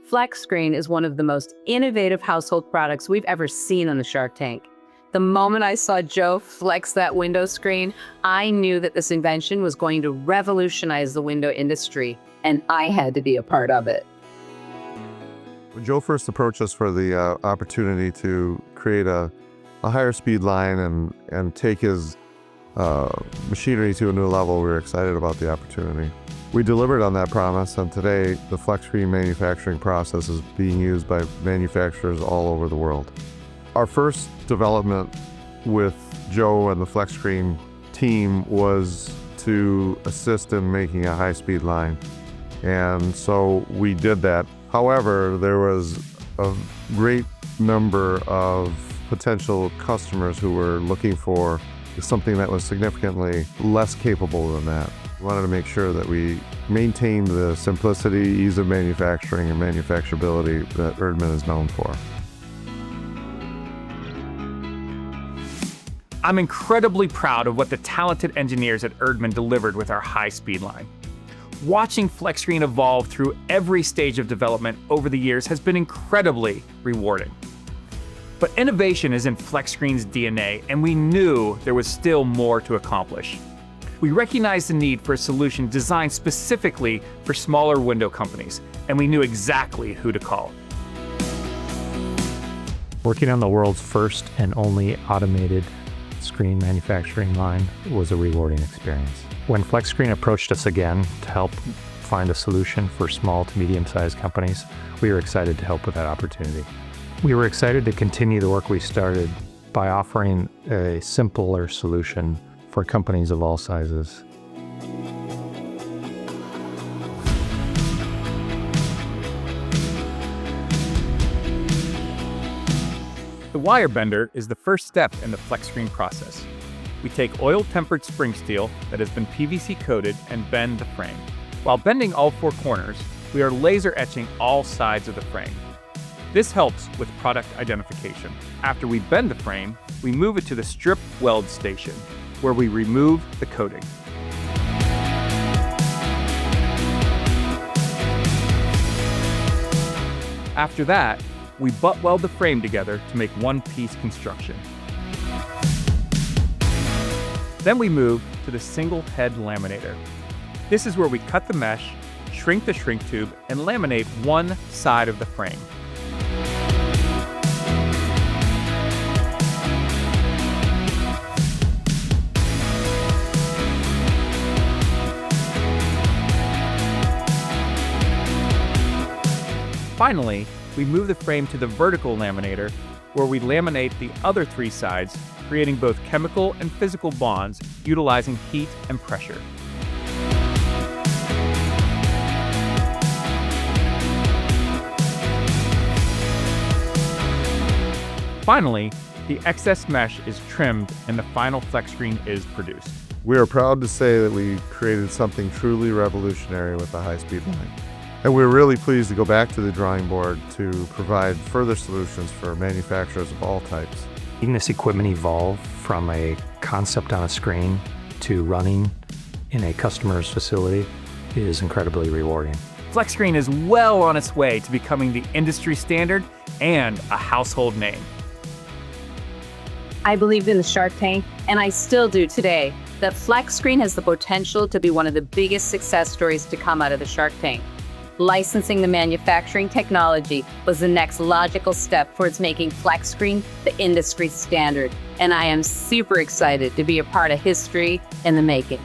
FlexScreen is one of the most innovative household products we've ever seen on the Shark Tank. The moment I saw Joe flex that window screen, I knew that this invention was going to revolutionize the window industry, and I had to be a part of it. When Joe first approached us for the opportunity to create a higher speed line and take his machinery to a new level, we were excited about the opportunity. We delivered on that promise, and today the FlexScreen manufacturing process is being used by manufacturers all over the world. Our first development with Joe and the FlexScreen team was to assist in making a high-speed line, and so we did that. However, there was a great number of potential customers who were looking for something that was significantly less capable than that. We wanted to make sure that we maintained the simplicity, ease of manufacturing, and manufacturability that Erdman is known for. I'm incredibly proud of what the talented engineers at Erdman delivered with our high-speed line. Watching FlexScreen evolve through every stage of development over the years has been incredibly rewarding. But innovation is in FlexScreen's DNA, and we knew there was still more to accomplish. We recognized the need for a solution designed specifically for smaller window companies, and we knew exactly who to call. Working on the world's first and only automated screen manufacturing line was a rewarding experience. When FlexScreen approached us again to help find a solution for small to medium-sized companies, we were excited to help with that opportunity. We were excited to continue the work we started by offering a simpler solution for companies of all sizes. The wire bender is the first step in the FlexScreen process. We take oil-tempered spring steel that has been PVC coated and bend the frame. While bending all four corners, we are laser etching all sides of the frame. This helps with product identification. After we bend the frame, we move it to the strip weld station, where we remove the coating. After that, we butt weld the frame together to make one-piece construction. Then we move to the single head laminator. This is where we cut the mesh, shrink the shrink tube, and laminate one side of the frame. Finally, we move the frame to the vertical laminator, where we laminate the other three sides, creating both chemical and physical bonds utilizing heat and pressure. Finally, the excess mesh is trimmed and the final FlexScreen is produced. We are proud to say that we created something truly revolutionary with the high-speed line. And we're really pleased to go back to the drawing board to provide further solutions for manufacturers of all types. Seeing this equipment evolve from a concept on a screen to running in a customer's facility is incredibly rewarding. FlexScreen is well on its way to becoming the industry standard and a household name. I believed in the Shark Tank, and I still do today, that FlexScreen has the potential to be one of the biggest success stories to come out of the Shark Tank. Licensing the manufacturing technology was the next logical step towards making FlexScreen the industry standard, and I am super excited to be a part of history in the making.